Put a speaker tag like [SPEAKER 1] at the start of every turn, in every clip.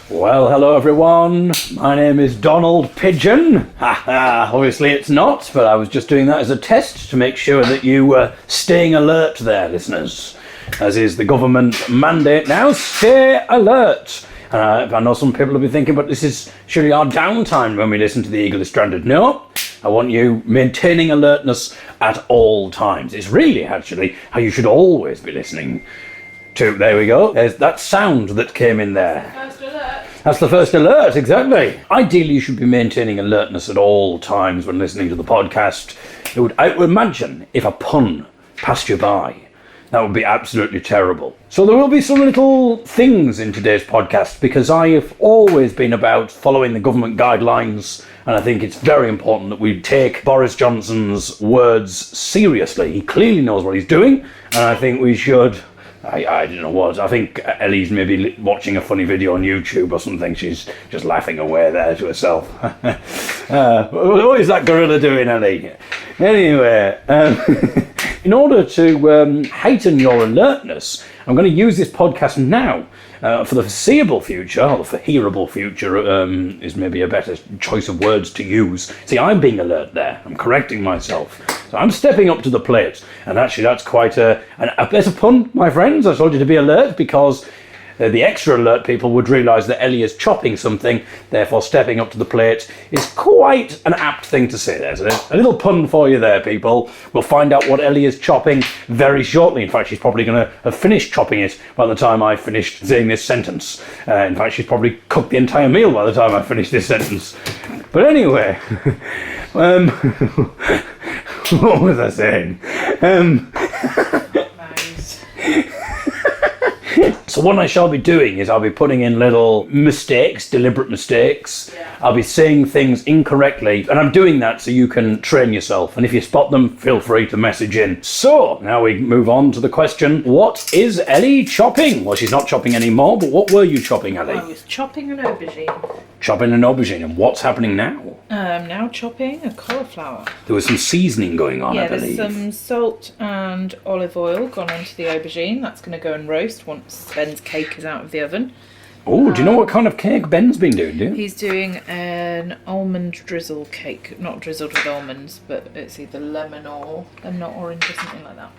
[SPEAKER 1] Well, hello everyone. My name is Donald Pigeon. Obviously it's not, but I was just doing that as a test to make sure that you were staying alert there, listeners. As is the government mandate now, stay alert. I know some people will be thinking, but this is surely our downtime when we listen to The Eagle is Stranded. No, I want you maintaining alertness at all times. It's really actually how you should always be listening to. There we go. There's that sound that came in there.
[SPEAKER 2] First alert.
[SPEAKER 1] That's the first alert, exactly. Ideally, you should be maintaining alertness at all times when listening to the podcast. I would imagine if a pun passed you by, that would be absolutely terrible. So there will be some little things in today's podcast because I have always been about following the government guidelines, and I think it's very important that we take Boris Johnson's words seriously. He clearly knows what he's doing, and I think we should... I don't know what. I think Ellie's maybe watching a funny video on YouTube or something. She's just laughing away there to herself. What is that gorilla doing, Ellie? Anyway, in order to heighten your alertness, I'm going to use this podcast now for the foreseeable future, or the foreseeable future is maybe a better choice of words to use. See, I'm being alert there. I'm correcting myself. So I'm stepping up to the plate. And actually, that's quite a better pun, my friends. I told you to be alert because the extra alert people would realise that Ellie is chopping something. Therefore, stepping up to the plate is quite an apt thing to say. There's a little pun for you there, people. We'll find out what Ellie is chopping very shortly. In fact, she's probably going to have finished chopping it by the time I finished saying this sentence. In fact, she's probably cooked the entire meal by the time I finish this sentence. But anyway... what was I saying? So what I shall be doing is I'll be putting in little mistakes, deliberate mistakes. Yeah. I'll be saying things incorrectly, and I'm doing that so you can train yourself. And if you spot them, feel free to message in. So now we move on to the question, what is Ellie chopping? Well, she's not chopping anymore, but what were you chopping, Ellie?
[SPEAKER 2] I was chopping an aubergine.
[SPEAKER 1] Chopping an aubergine, and what's happening now?
[SPEAKER 2] I'm now chopping a cauliflower.
[SPEAKER 1] There was some seasoning going on, I believe.
[SPEAKER 2] Yeah, there's some salt and olive oil gone onto the aubergine. That's going to go and roast once Ben's cake is out of the oven.
[SPEAKER 1] Oh, do you know what kind of cake Ben's been doing, do you?
[SPEAKER 2] He's doing an almond drizzle cake. Not drizzled with almonds, but it's either lemon or orange or something like that.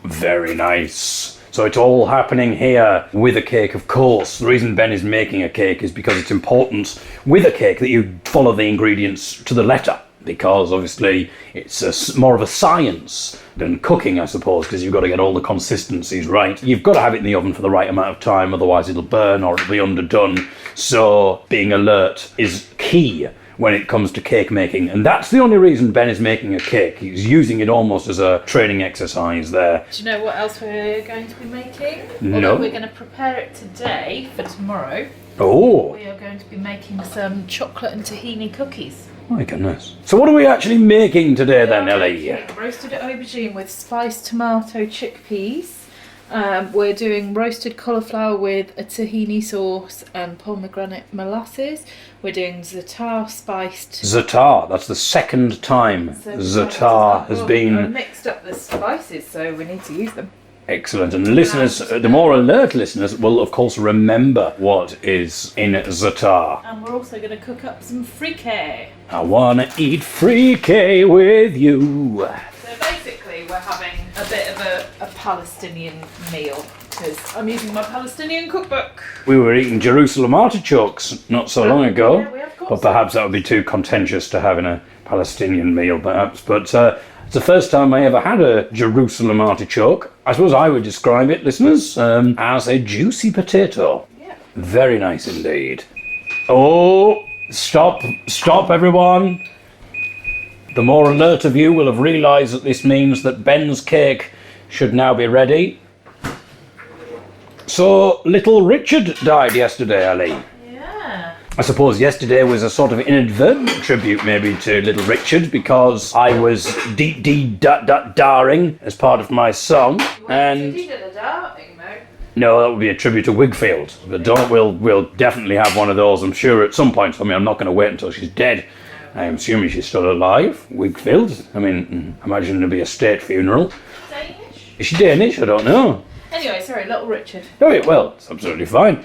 [SPEAKER 1] Very nice. So it's all happening here with a cake, of course. The reason Ben is making a cake is because it's important with a cake that you follow the ingredients to the letter. Because obviously it's more of a science than cooking, I suppose, because you've got to get all the consistencies right. You've got to have it in the oven for the right amount of time, otherwise it'll burn or it'll be underdone. So being alert is key when it comes to cake making, and that's the only reason Ben is making a cake. He's using it almost as a training exercise there.
[SPEAKER 2] Do you know what else we're going to be making?
[SPEAKER 1] No.
[SPEAKER 2] Although we're going to prepare it today for tomorrow.
[SPEAKER 1] Oh.
[SPEAKER 2] We are going to be making some chocolate and tahini cookies.
[SPEAKER 1] My goodness. So what are we actually making today then, Ellie?
[SPEAKER 2] Roasted aubergine with spiced tomato chickpeas. We're doing roasted cauliflower with a tahini sauce and pomegranate molasses. We're doing za'atar spiced...
[SPEAKER 1] Za'atar, that's the second time za'atar has been...
[SPEAKER 2] I mixed up the spices, so we need to use them.
[SPEAKER 1] Excellent. And listeners, the more alert listeners will of course remember what is in za'atar.
[SPEAKER 2] And we're also going to cook up some frikeh.
[SPEAKER 1] I wanna eat frikeh with you.
[SPEAKER 2] So basically we're having a bit of a Palestinian meal because I'm using my Palestinian cookbook.
[SPEAKER 1] We were eating Jerusalem artichokes not so long ago,
[SPEAKER 2] Yeah, we have got
[SPEAKER 1] but perhaps that would be too contentious to have in a Palestinian meal perhaps, but it's the first time I ever had a Jerusalem artichoke. I suppose I would describe it, listeners, as a juicy potato.
[SPEAKER 2] Yeah.
[SPEAKER 1] Very nice indeed. Oh, stop everyone. The more alert of you will have realised that this means that Ben's cake should now be ready. So, little Richard died yesterday, Ellie.
[SPEAKER 2] Yeah.
[SPEAKER 1] I suppose yesterday was a sort of inadvertent tribute maybe to little Richard because I was dee-dee-da-da-daring as part of my song. And no, that would be a tribute to Wigfield. But we'll definitely have one of those, I'm sure, at some point. I mean, I'm not going to wait until she's dead. I'm assuming she's still alive, Wigfield. I mean, imagine it'll be a state funeral.
[SPEAKER 2] Danish?
[SPEAKER 1] Is she Danish? I don't know.
[SPEAKER 2] Anyway, sorry, little Richard.
[SPEAKER 1] Oh, yeah, well, it's absolutely fine.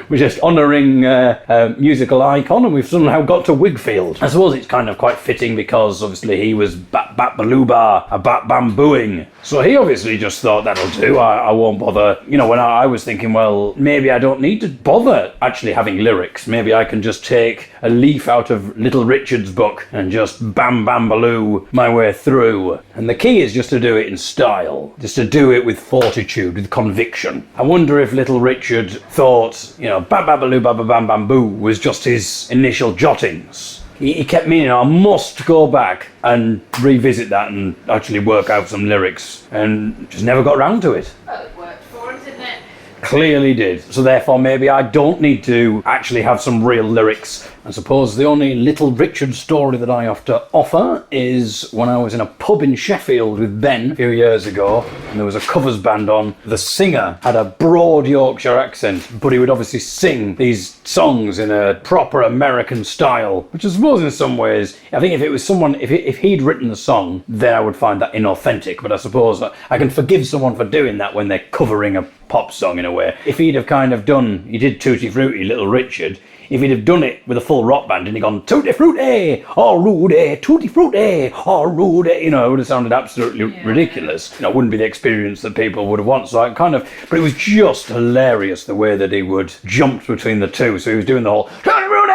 [SPEAKER 1] We're just honouring a musical icon, and we've somehow got to Wigfield. I suppose it's kind of quite fitting because obviously he was bat bat balooba, a bat bambooing. So he obviously just thought that'll do. I won't bother. You know, when I was thinking, well, maybe I don't need to bother actually having lyrics. Maybe I can just take a leaf out of Little Richard's book and just bam bam baloo my way through. And the key is just to do it in style, just to do it with fortitude, with conviction. I wonder if Little Richard thought, you know, ba ba baloo ba ba bam bam boo was just his initial jottings. He kept meaning, I must go back and revisit that and actually work out some lyrics, and just never got round to it.
[SPEAKER 2] Well, it worked for him, didn't it?
[SPEAKER 1] Clearly did. So therefore maybe I don't need to actually have some real lyrics. I suppose the only Little Richard story that I have to offer is when I was in a pub in Sheffield with Ben a few years ago, and there was a covers band on. The singer had a broad Yorkshire accent, but he would obviously sing these songs in a proper American style, which I suppose in some ways, I think if it was someone, if he'd written the song, then I would find that inauthentic. But I suppose I can forgive someone for doing that when they're covering a pop song in a way. If he'd have kind of done, he did Tutti Frutti, Little Richard, if he'd have done it with a full rock band and he'd gone Tutti Frutti, oh Rudy, Tutti Frutti, oh Rudy, you know, it would have sounded absolutely ridiculous. You know, it wouldn't be the experience that people would have wanted. So I kind of, but it was just hilarious the way that he would jump between the two. So he was doing the whole Tutti Frutti,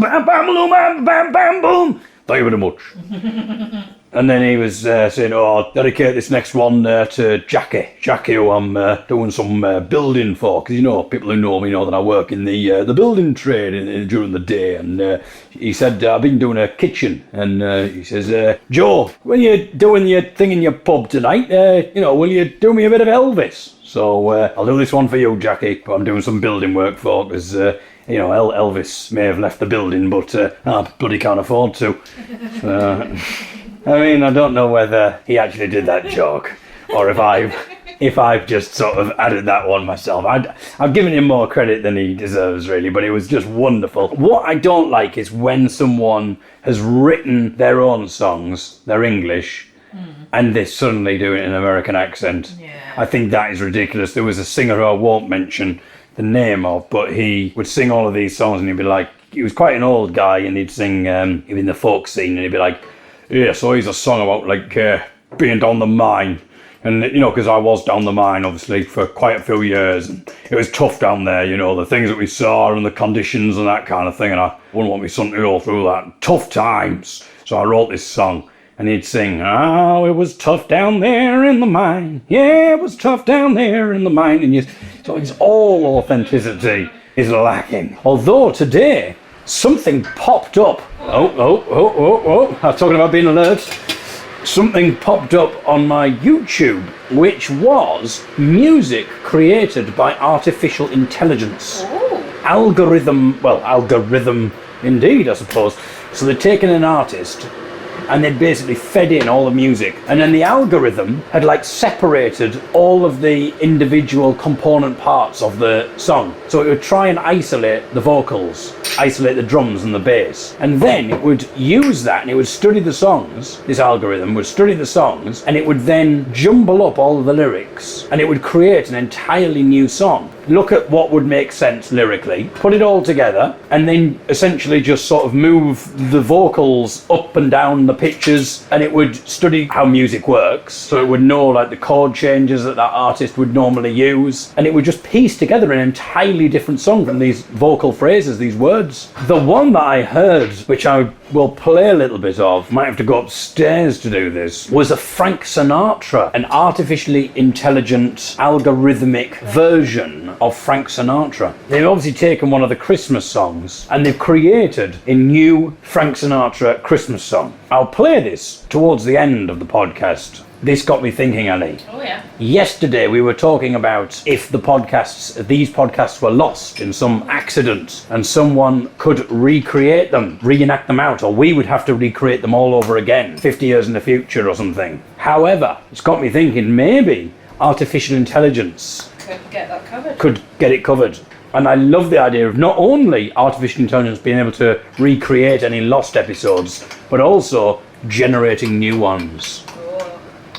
[SPEAKER 1] bam bam boom, bam bam bam boom. Thank you very much. And then he was saying, I'll dedicate this next one to Jackie, who I'm doing some building for. Because, you know, people who know me know that I work in the building trade during the day. And he said, I've been doing a kitchen. And he says, Joe, when you're doing your thing in your pub tonight, will you do me a bit of Elvis? So I'll do this one for you, Jackie, who I'm doing some building work for. Because, Elvis may have left the building, but I bloody can't afford to. I mean, I don't know whether he actually did that joke or if I've just sort of added that one myself. I've given him more credit than he deserves, really, but it was just wonderful. What I don't like is when someone has written their own songs, they're English, and they suddenly do it in an American accent. Yeah. I think that is ridiculous. There was a singer who I won't mention the name of, but he would sing all of these songs and he'd be like, he was quite an old guy, and he'd sing in the folk scene, and he'd be like, yeah, so here's a song about like being down the mine, and you know, because I was down the mine obviously for quite a few years, and it was tough down there, you know, the things that we saw and the conditions and that kind of thing, and I wouldn't want my son to go through that. Tough times. So I wrote this song, and he'd sing, oh, it was tough down there in the mine. Yeah, it was tough down there in the mine, and so it's all authenticity is lacking. Although today something popped up. Oh. I was talking about being alert. Something popped up on my YouTube, which was music created by artificial intelligence. Ooh. Algorithm indeed, I suppose. So they'd taken an artist and they'd basically fed in all the music, and then the algorithm had like separated all of the individual component parts of the song. So it would try and isolate the vocals, isolate the drums and the bass, and then it would use that and it would study the songs. This algorithm would study the songs, and it would then jumble up all of the lyrics, and it would create an entirely new song. Look at what would make sense lyrically, put it all together, and then essentially just sort of move the vocals up and down the pitches, and it would study how music works, so it would know like the chord changes that artist would normally use, and it would just piece together an entirely different song from these vocal phrases, these words. The one that I heard, which I will play a little bit of, might have to go upstairs to do this, was a Frank Sinatra, an artificially intelligent algorithmic version of Frank Sinatra. They've obviously taken one of the Christmas songs and they've created a new Frank Sinatra Christmas song. I'll play this towards the end of the podcast. This got me thinking, Annie.
[SPEAKER 2] Oh yeah.
[SPEAKER 1] Yesterday we were talking about if these podcasts were lost in some accident and someone could recreate them, reenact them out, or we would have to recreate them all over again 50 years in the future or something. However, it's got me thinking maybe artificial intelligence could get it covered. And I love the idea of not only artificial intelligence being able to recreate any lost episodes, but also generating new ones.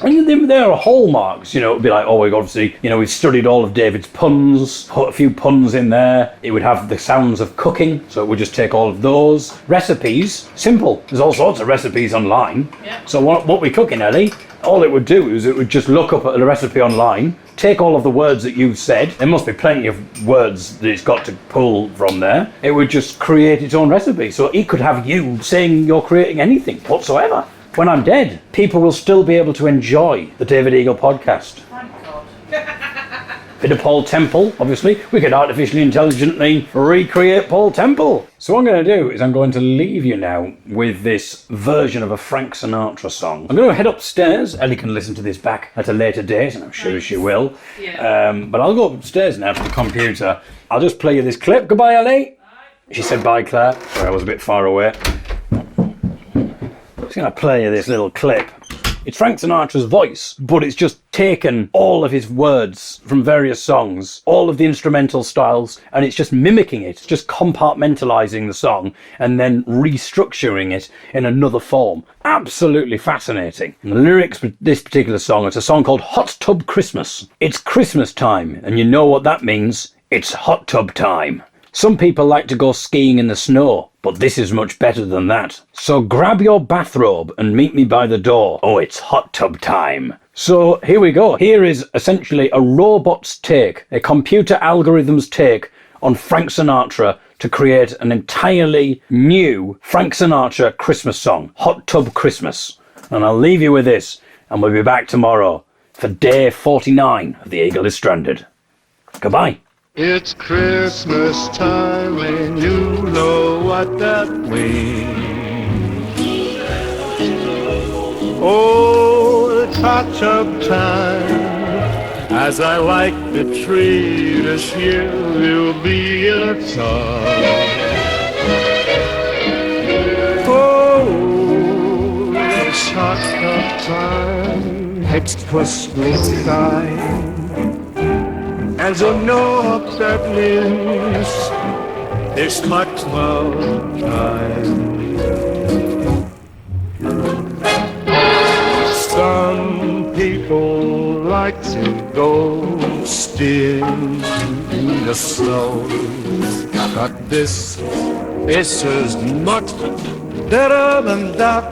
[SPEAKER 1] And there are hallmarks, you know. It would be like, oh, obviously, you know, we've studied all of David's puns, put a few puns in there. It would have the sounds of cooking, so it would just take all of those. Recipes, simple. There's all sorts of recipes online.
[SPEAKER 2] Yeah.
[SPEAKER 1] So what we cooking, Ellie? All it would do is it would just look up at the recipe online, take all of the words that you've said. There must be plenty of words that it's got to pull from there. It would just create its own recipe. So it could have you saying you're creating anything whatsoever. When I'm dead, people will still be able to enjoy the David Eagle podcast.
[SPEAKER 2] Thank God.
[SPEAKER 1] Bit of Paul Temple, obviously. We could artificially intelligently recreate Paul Temple. So what I'm going to do is I'm going to leave you now with this version of a Frank Sinatra song. I'm going to head upstairs. Ellie can listen to this back at a later date, and I'm sure she will.
[SPEAKER 2] Yeah.
[SPEAKER 1] But I'll go upstairs now to the computer. I'll just play you this clip. Goodbye, Ellie. Bye. She said bye, Claire. Sorry, I was a bit far away. I'm just going to play you this little clip. It's Frank Sinatra's voice, but it's just taken all of his words from various songs, all of the instrumental styles, and it's just mimicking it, just compartmentalizing the song and then restructuring it in another form. Absolutely fascinating. And the lyrics for this particular song, it's a song called Hot Tub Christmas. It's Christmas time, and you know what that means. It's hot tub time. Some people like to go skiing in the snow, but this is much better than that. So grab your bathrobe and meet me by the door. Oh, it's hot tub time. So here we go. Here is essentially a robot's take, a computer algorithm's take on Frank Sinatra to create an entirely new Frank Sinatra Christmas song, Hot Tub Christmas. And I'll leave you with this, and we'll be back tomorrow for day 49 of The Eagle is Stranded. Goodbye.
[SPEAKER 3] It's Christmas time and you know what that means. Oh, it's hot tub time. As I like the tree this year, we'll be in a tub. Oh, it's hot tub time. It's Christmas time. And so no upset news, it's hot tub time. Some people like to go skiing in the snow, but this is much better than that.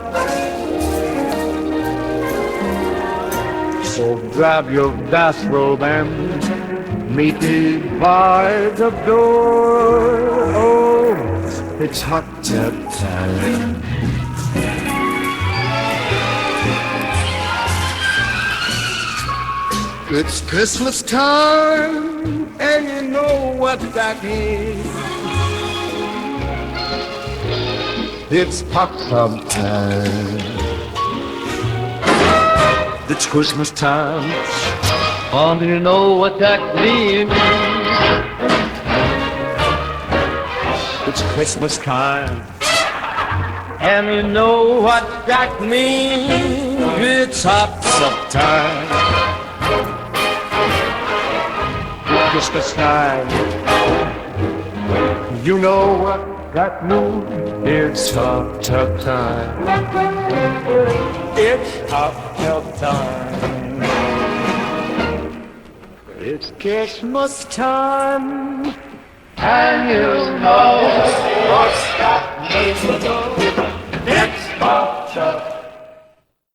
[SPEAKER 3] So grab your bathrobe and meet me by the door. Oh, it's hot tub time. It's Christmas time, and you know what that means. It's hot tub time. It's Christmas time, and you know what that means. It's Christmas time, and you know what that means. It's hot tub time. Christmas time, you know what that means. It's hot tub time. It's hot tub time. It's Christmas time, and you know what's that means. It's hot tub time.